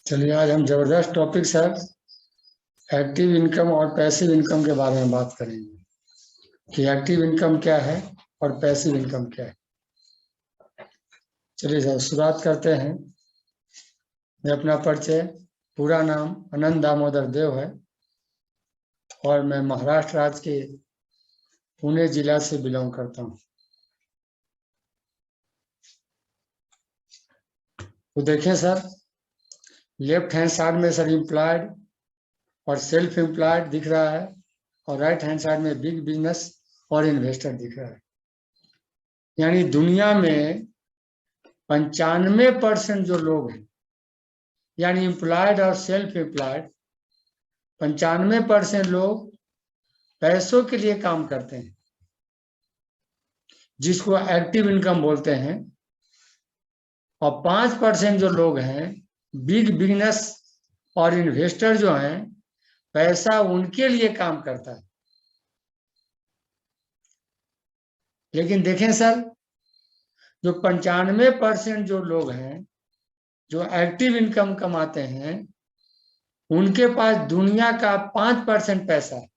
चलिए आज हम जबरदस्त टॉपिक सर एक्टिव इनकम और पैसिव इनकम के बारे में बात करेंगे कि एक्टिव इनकम क्या है और पैसिव इनकम क्या है। चलिए सर शुरुआत करते हैं। मैं अपना परिचय, पूरा नाम अनंत दामोदर देव है और मैं महाराष्ट्र राज्य के पुणे जिला से बिलोंग करता हूँ। तो देखें सर, लेफ्ट हैंड साइड में सर एम्प्लॉयड और सेल्फ एम्प्लॉयड दिख रहा है और राइट हैंड साइड में बिग बिजनेस और इन्वेस्टर दिख रहा है। यानी दुनिया में 95% जो लोग हैं, यानी एम्प्लॉयड और सेल्फ एम्प्लॉयड, 95% लोग पैसों के लिए काम करते हैं, जिसको एक्टिव इनकम बोलते हैं। और 5% जो लोग हैं, बिग बिजनेस और इन्वेस्टर जो हैं, पैसा उनके लिए काम करता है। लेकिन देखें सर, जो 95% जो लोग हैं जो एक्टिव इनकम कमाते हैं, उनके पास दुनिया का 5% पैसा है।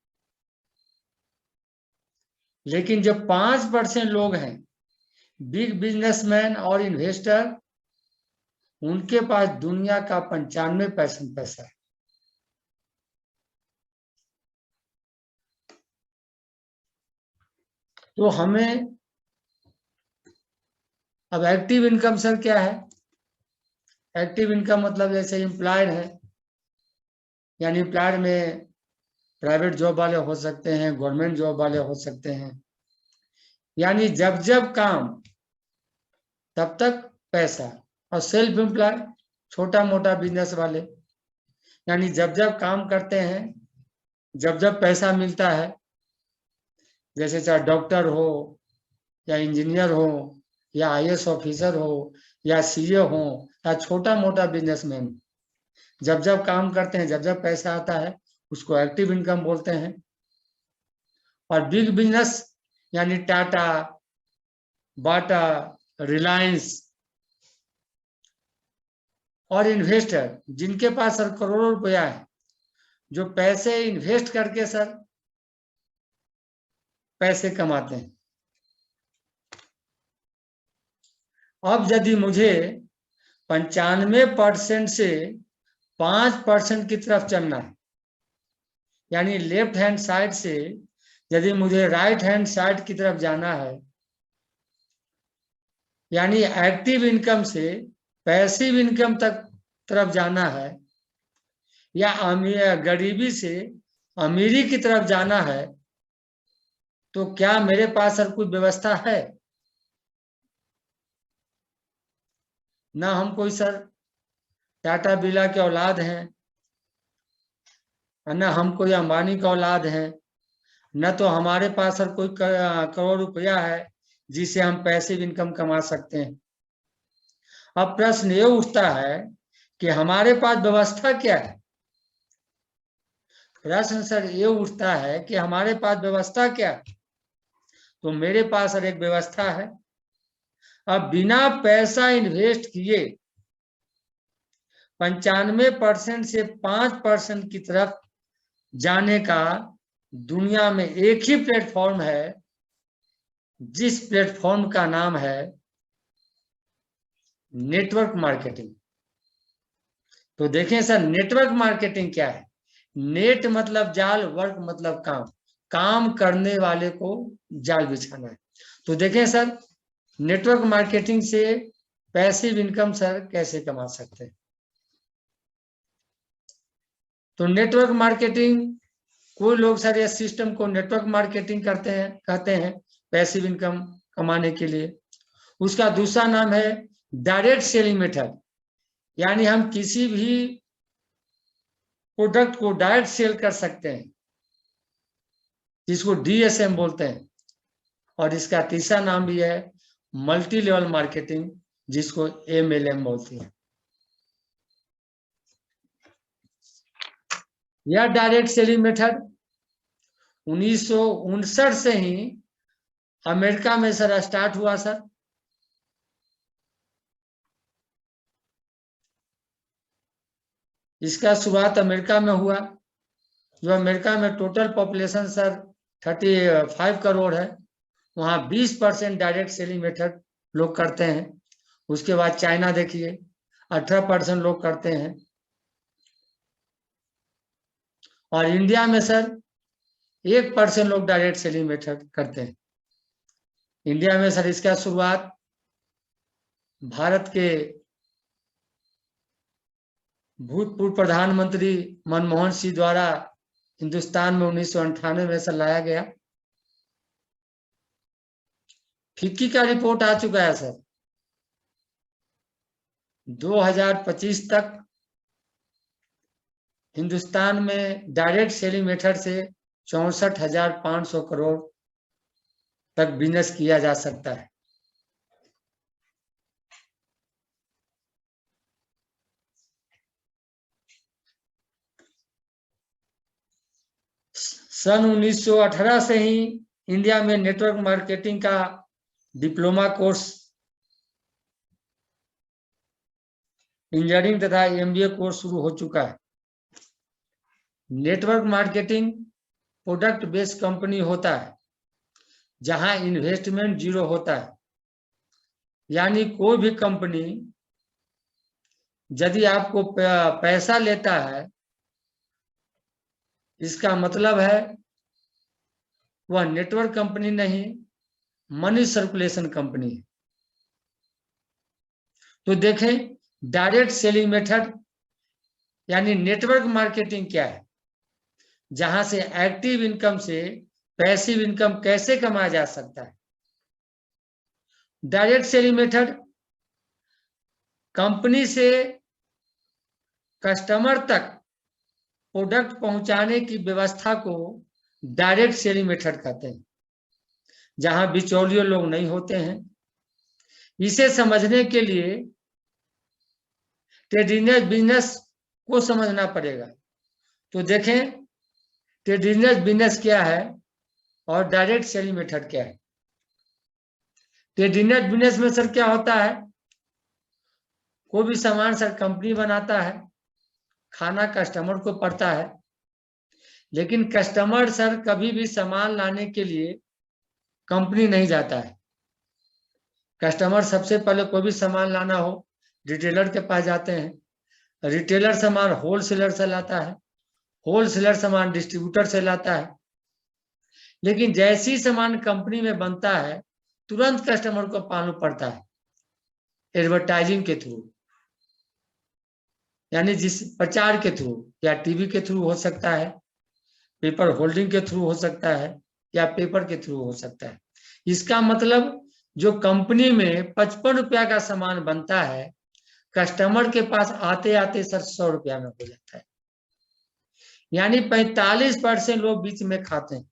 लेकिन जो 5% लोग हैं बिग बिजनेसमैन और इन्वेस्टर, उनके पास दुनिया का 95% पैसा है। तो हमें अब एक्टिव इनकम सर क्या है? एक्टिव इनकम मतलब जैसे एम्प्लॉयड है, यानी एम्प्लॉयड में प्राइवेट जॉब वाले हो सकते हैं, गवर्नमेंट जॉब वाले हो सकते हैं, यानी जब जब काम तब तक पैसा। और सेल्फ एम्प्लॉयड छोटा मोटा बिजनेस वाले, यानी जब जब काम करते हैं जब जब पैसा मिलता है, जैसे चाहे डॉक्टर हो या इंजीनियर हो या आईएएस ऑफिसर हो या सीए हो या छोटा मोटा बिजनेसमैन, जब जब काम करते हैं जब जब पैसा आता है उसको एक्टिव इनकम बोलते हैं। और बिग बिजनेस यानी टाटा, बाटा, रिलायंस और इन्वेस्टर, जिनके पास सर करोड़ों रुपया है, जो पैसे इन्वेस्ट करके सर पैसे कमाते हैं। अब यदि मुझे 95% से 5% की तरफ चलना है, यानी लेफ्ट हैंड साइड से यदि मुझे राइट हैंड साइड की तरफ जाना है, यानी एक्टिव इनकम से पैसिव इनकम तक तरफ जाना है, या गरीबी से अमीरी की तरफ जाना है, तो क्या मेरे पास सर कुछ व्यवस्था है? ना हम कोई सर टाटा बिरला के औलाद हैं, न हम कोई अंबानी का औलाद है, न तो हमारे पास सर कोई करोड़ रुपया है जिससे हम पैसिव इनकम कमा सकते हैं। अब प्रश्न ये उठता है कि हमारे पास व्यवस्था क्या है? प्रश्न सर ये उठता है कि हमारे पास व्यवस्था क्या है? तो मेरे पास सर एक व्यवस्था है। अब बिना पैसा इन्वेस्ट किए 95% से 5% की तरफ जाने का दुनिया में एक ही प्लेटफॉर्म है, जिस प्लेटफॉर्म का नाम है नेटवर्क मार्केटिंग। तो देखें सर, नेटवर्क मार्केटिंग क्या है? नेट मतलब जाल, वर्क मतलब काम, काम करने वाले को जाल बिछाना है। तो देखें सर, नेटवर्क मार्केटिंग से पैसिव इनकम सर कैसे कमा सकते हैं? तो नेटवर्क मार्केटिंग, कोई लोग सर इस सिस्टम को नेटवर्क मार्केटिंग करते हैं, कहते हैं पैसिव इनकम कमाने के लिए। उसका दूसरा नाम है डायरेक्ट सेलिंग मेथड, यानी हम किसी भी प्रोडक्ट को डायरेक्ट सेल कर सकते हैं, जिसको डीएसएम बोलते हैं। और इसका तीसरा नाम भी है मल्टी लेवल मार्केटिंग, जिसको एमएलएम बोलते हैं। यह डायरेक्ट सेलिंग मेथड 1959 से ही अमेरिका में सर स्टार्ट हुआ सर। इसका शुरुआत अमेरिका में हुआ, जो अमेरिका में टोटल पॉपुलेशन सर 35 करोड़ है, वहाँ 20% डायरेक्ट सेलिंग मेथड लोग करते हैं। उसके बाद चाइना देखिए 18% लोग करते हैं, और इंडिया में सर 1% लोग डायरेक्ट सेलिंग मेथड करते हैं। इंडिया में सर इसका शुरुआत भारत के भूतपूर्व प्रधानमंत्री मनमोहन सिंह द्वारा हिंदुस्तान में 1998 में सर लाया गया। फिक्की का रिपोर्ट आ चुका है सर, 2025 तक हिंदुस्तान में डायरेक्ट सेलिंग मेथड से 64,500 करोड़ तक बिजनेस किया जा सकता है। सन 1918 से ही इंडिया में नेटवर्क मार्केटिंग का डिप्लोमा कोर्स, इंजीनियरिंग तथा एमबीए कोर्स शुरू हो चुका है। Network marketing product based company होता है जहां इन्वेस्टमेंट जीरो होता है, यानी कोई भी कंपनी यदि आपको पैसा लेता है, इसका मतलब है वह नेटवर्क कंपनी नहीं, मनी सर्कुलेशन कंपनी है। तो देखें डायरेक्ट सेलिंग मेथड यानी नेटवर्क मार्केटिंग क्या है, जहां से एक्टिव इनकम से पैसिव इनकम कैसे कमाया जा सकता है। डायरेक्ट सेलिंग मेथड कंपनी से कस्टमर तक प्रोडक्ट पहुंचाने की व्यवस्था को डायरेक्ट सेलिंग मेथड कहते हैं, जहां बिचौलिए लोग नहीं होते हैं। इसे समझने के लिए ट्रेडिशनल बिजनेस को समझना पड़ेगा। तो देखें ट्रेडिशनल बिजनेस क्या है और डायरेक्ट सेलिंग मेथड क्या है। ट्रेडिशनल बिजनेस में सर क्या होता है, कोई भी सामान सर कंपनी बनाता है, खाना कस्टमर को पड़ता है, लेकिन कस्टमर सर कभी भी सामान लाने के लिए कंपनी नहीं जाता है। कस्टमर सबसे पहले कोई भी सामान लाना हो रिटेलर के पास जाते हैं, रिटेलर सामान होलसेलर से लाता है, होलसेलर सामान डिस्ट्रीब्यूटर से लाता है। लेकिन जैसी सामान कंपनी में बनता है तुरंत कस्टमर को मालूम पड़ता है एडवर्टाइजिंग के थ्रू, यानी जिस प्रचार के थ्रू, या टीवी के थ्रू हो सकता है, पेपर होल्डिंग के थ्रू हो सकता है, या पेपर के थ्रू हो सकता है। इसका मतलब जो कंपनी में 55 रुपया का सामान बनता है, कस्टमर के पास आते आते सर 100 रुपया में हो जाता है, यानी 45% लोग बीच में खाते हैं।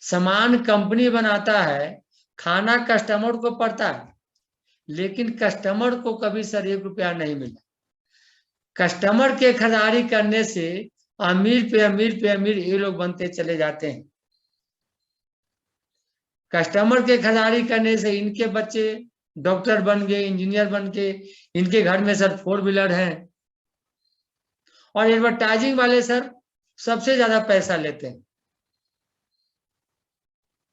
सामान कंपनी बनाता है, खाना कस्टमर को पड़ता है, लेकिन कस्टमर को कभी सर 1 रुपया नहीं मिला। कस्टमर के खरीदारी करने से अमीर पे अमीर पे अमीर ये लोग बनते चले जाते हैं। कस्टमर के खरीदारी करने से इनके बच्चे डॉक्टर बन गए, इंजीनियर बन के, इनके घर में सर 4 व्हीलर है। और एडवर्टाइजिंग वाले सर सबसे ज्यादा पैसा लेते हैं।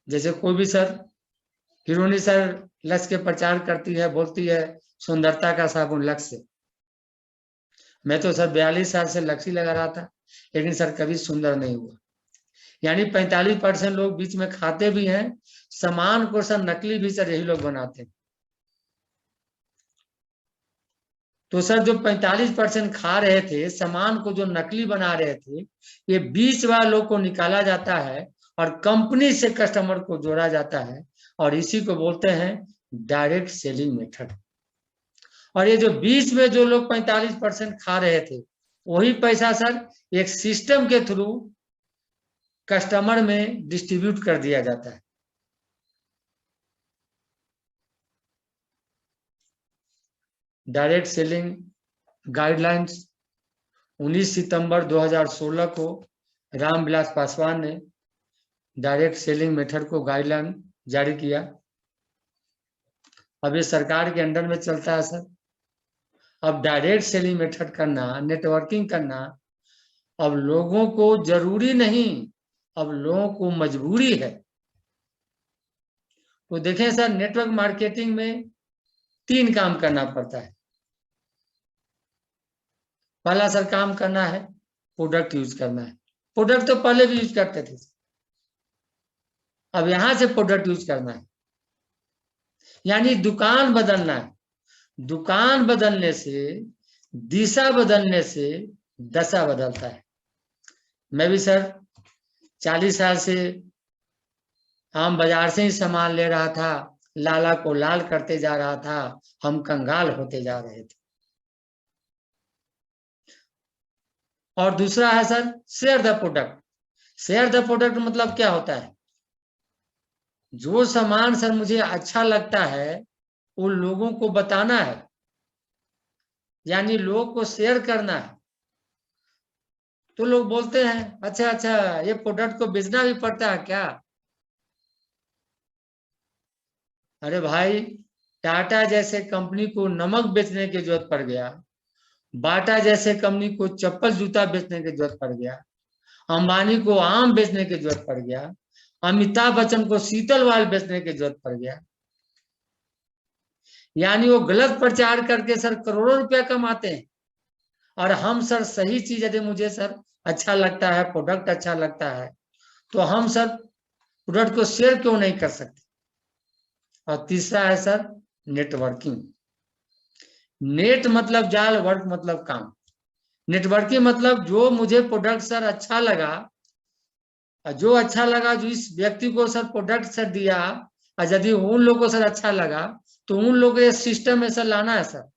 जैसे कोई भी सर हीरोइनी सर लक्स के प्रचार करती है, बोलती है सुंदरता का साबुन लक्स से। मैं तो सर 42 साल से लक्स ही लगा रहा था, लेकिन सर कभी सुंदर नहीं हुआ। यानी 45% लोग बीच में खाते भी हैं, सामान को सर नकली भी सर यही लोग बनाते हैं। तो सर जो 45% खा रहे थे, सामान को जो नकली बना रहे थे, ये बीच वाले लोग को निकाला जाता है और कंपनी से कस्टमर को जोड़ा जाता है, और इसी को बोलते हैं डायरेक्ट सेलिंग मेथड। और ये जो बीच में जो लोग 45% खा रहे थे, वही पैसा सर एक सिस्टम के थ्रू कस्टमर में डिस्ट्रीब्यूट कर दिया जाता है। डायरेक्ट सेलिंग गाइडलाइंस 19 सितंबर 2016 को रामविलास पासवान ने डायरेक्ट सेलिंग मेथड को गाइडलाइन जारी किया। अब ये सरकार के अंडर में चलता है सर, अब डायरेक्ट सेलिंग मेथड करना, नेटवर्किंग करना अब लोगों को जरूरी नहीं, अब लोगों को मजबूरी है। तो देखें सर, नेटवर्क मार्केटिंग में 3 काम करना पड़ता है। पहला सर काम करना है प्रोडक्ट यूज करना है। प्रोडक्ट तो पहले भी यूज करते थे, अब यहां से प्रोडक्ट यूज करना है, यानी दुकान बदलना है। दुकान बदलने से, दिशा बदलने से दशा बदलता है। मैं भी सर 40 साल से हम बाजार से ही सामान ले रहा था, लाला को लाल करते जा रहा था, हम कंगाल होते जा रहे थे। और दूसरा है sir share the product. Share the product मतलब क्या होता है? जो सामान सर मुझे अच्छा लगता है वो लोगों को बताना है, यानी लोगों को शेयर करना है। तो लोग बोलते हैं अच्छा अच्छा ये प्रोडक्ट को बेचना भी पड़ता है क्या? अरे भाई, टाटा जैसे कंपनी को नमक बेचने की जरूरत पड़ गया, बाटा जैसे कंपनी को चप्पल जूता बेचने की जरूरत पड़ गया, अंबानी को आम बेचने की जरूरत पड़ गया, अमिताभ बच्चन को शीतल वाल बेचने की जरूरत पड़ गया। यानी वो गलत प्रचार करके सर करोड़ों रुपया कमाते हैं। और हम सर सही चीज, यदि मुझे सर अच्छा लगता है, प्रोडक्ट अच्छा लगता है, तो हम सर प्रोडक्ट को शेयर क्यों नहीं कर सकते? और तीसरा है सर नेटवर्किंग। नेट मतलब जाल, वर्क मतलब काम। नेटवर्किंग मतलब जो मुझे प्रोडक्ट सर अच्छा लगा, जो अच्छा लगा, जो इस व्यक्ति को सर प्रोडक्ट सर दिया, और यदि उन लोगों को सर अच्छा लगा तो उन लोगों को सिस्टम में सर लाना है सर।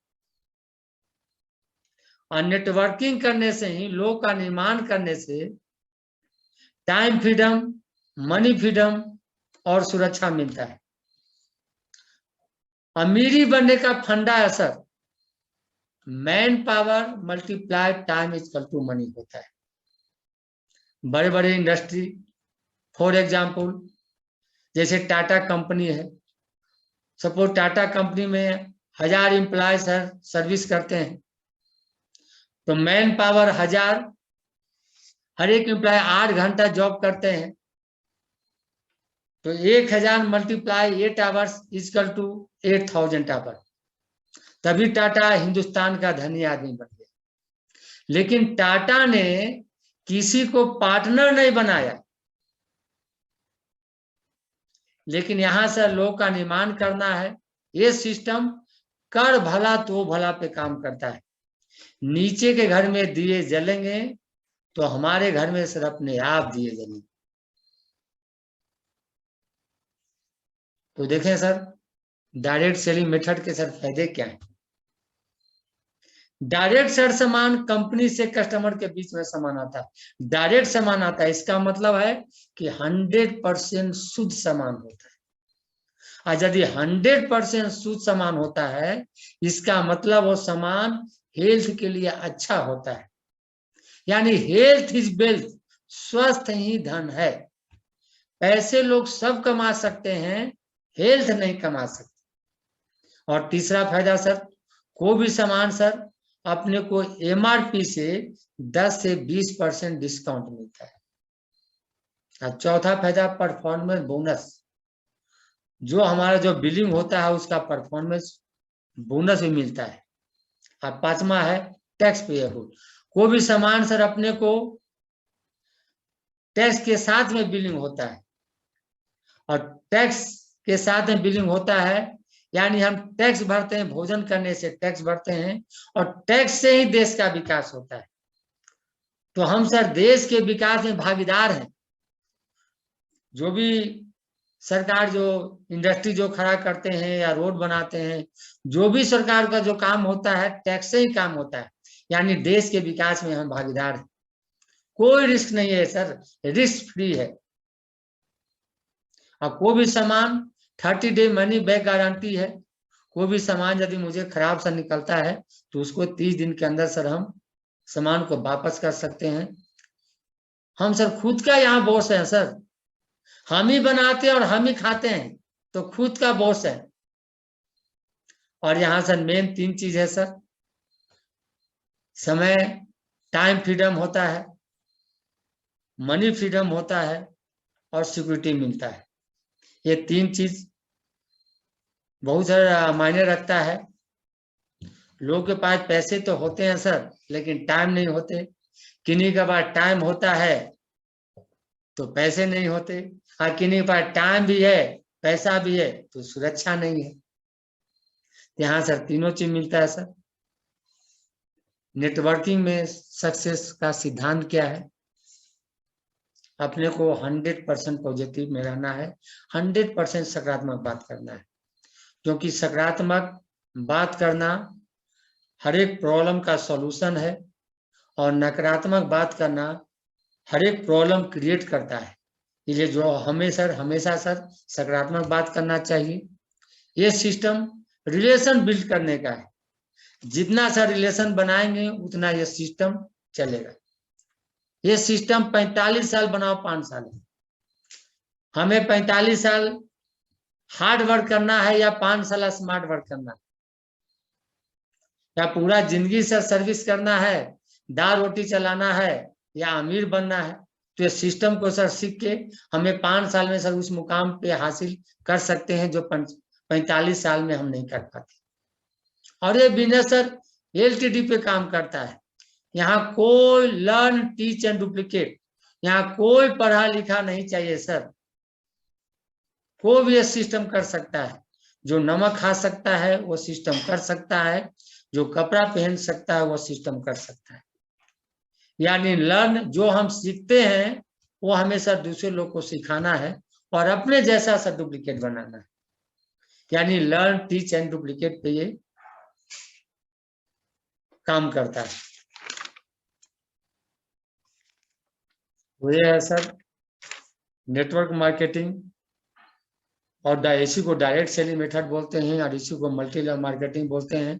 और नेटवर्किंग करने से ही, लोग का निर्माण करने से टाइम फ्रीडम, मनी फ्रीडम और सुरक्षा मिलता है। अमीरी बनने का फंडा है sir man power multiply time equal to money होता है। बड़े बड़े इंडस्ट्री, फॉर एग्जाम्पल जैसे टाटा कंपनी है, सपोज टाटा कंपनी में 1000 एम्प्लॉय सर सर्विस करते हैं, तो मैन पावर 1000, हर एक एम्प्लॉय 8 घंटा जॉब करते हैं, तो 1000 multiply 8 hours equal to 8000 hour. तभी टाटा हिंदुस्तान का धनी आदमी बन गया। लेकिन टाटा ने किसी को पार्टनर नहीं बनाया, लेकिन यहां से लोग का निर्माण करना है। ये सिस्टम कर भला तो भला पे काम करता है। नीचे के घर में दिए जलेंगे तो हमारे घर में सर अपने आप दिए जलेंगे। तो देखें सर, डायरेक्ट सेलिंग मेथड के सर फायदे क्या हैं? डायरेक्ट सर सामान कंपनी से कस्टमर के बीच में सामान आता है, डायरेक्ट सामान आता है, इसका मतलब है कि 100% शुद्ध सामान होता है। और यदि 100% शुद्ध सामान होता है, इसका मतलब वो सामान हेल्थ के लिए अच्छा होता है। यानी हेल्थ इज वेल्थ, स्वस्थ ही धन है। पैसे लोग सब कमा सकते हैं, हेल्थ नहीं कमा सकते। और तीसरा फायदा सर, कोई भी सामान सर अपने को एमआरपी से 10 से 20% डिस्काउंट मिलता है। और चौथा फायदा परफॉर्मेंस बोनस, जो हमारा जो बिलिंग होता है उसका परफॉर्मेंस बोनस भी मिलता है। और पांचवा है टैक्स पेएबल। कोई भी सामान सर अपने को टैक्स के साथ में बिलिंग होता है, और टैक्स के साथ में बिलिंग होता है, यानी हम टैक्स भरते हैं, भोजन करने से टैक्स भरते हैं, और टैक्स से ही देश का विकास होता है। तो हम सर देश के विकास में भागीदार हैं। जो भी सरकार जो इंडस्ट्री जो खड़ा करते हैं या रोड बनाते हैं, जो भी सरकार का जो काम होता है टैक्स से ही काम होता है, यानी देश के विकास में हम भागीदार हैं। कोई रिस्क नहीं है सर, रिस्क फ्री है। और कोई भी सामान 30 डे मनी बैक गारंटी है। कोई भी सामान यदि मुझे खराब सा निकलता है तो उसको 30 दिन के अंदर सर हम सामान को वापस कर सकते हैं। हम सर खुद का यहाँ बॉस है सर, हम ही बनाते हैं और हम ही खाते हैं, तो खुद का बॉस है। और यहाँ सर मेन 3 चीज है सर, समय टाइम फ्रीडम होता है, मनी फ्रीडम होता है और सिक्योरिटी मिलता है। ये 3 चीज बहुत सारा मायने रखता है। लोगों के पास पैसे तो होते हैं सर, लेकिन टाइम नहीं होते। किन्हीं के पास टाइम होता है तो पैसे नहीं होते, और किन्हीं के पास टाइम भी है पैसा भी है तो सुरक्षा नहीं है। यहाँ सर तीनों चीज मिलता है सर। नेटवर्किंग में सक्सेस का सिद्धांत क्या है? अपने को 100% पॉजिटिव में रहना है, 100% सकारात्मक बात करना है, क्योंकि सकारात्मक बात करना हर एक प्रॉब्लम का सॉल्यूशन है और नकारात्मक बात करना हर एक प्रॉब्लम क्रिएट करता है। इसलिए जो हमेशा सर सकारात्मक बात करना चाहिए। ये सिस्टम रिलेशन बिल्ड करने का है। जितना सा रिलेशन बनाएंगे उतना ये सिस्टम चलेगा। ये सिस्टम 45 साल बनाओ 5 साल है। हमें 45 साल हार्ड वर्क करना है या 5 साल स्मार्ट वर्क करना है, या पूरा जिंदगी से सर्विस करना है, दाल रोटी चलाना है या अमीर बनना है? तो ये सिस्टम को सर सीख के हमें 5 साल में सर उस मुकाम पे हासिल कर सकते हैं जो 45 साल में हम नहीं कर पाते। और ये बिजनेस सर LTD पे काम करता है। यहाँ कोई लर्न टीच एंड डुप्लीकेट, यहाँ कोई पढ़ा लिखा नहीं चाहिए सर। कोई भी ये सिस्टम कर सकता है। जो नमक खा सकता है वो सिस्टम कर सकता है, जो कपड़ा पहन सकता है वो सिस्टम कर सकता है। यानी लर्न, जो हम सीखते हैं वो हमेशा दूसरे लोग को सिखाना है और अपने जैसा सा डुप्लीकेट बनाना है। यानी लर्न टीच एंड डुप्लीकेट पे ये काम करता है। वो ये है सर नेटवर्क मार्केटिंग। और इसी को डायरेक्ट सेलिंग मेथड बोलते हैं और इसी को मल्टी लेवल मार्केटिंग बोलते हैं।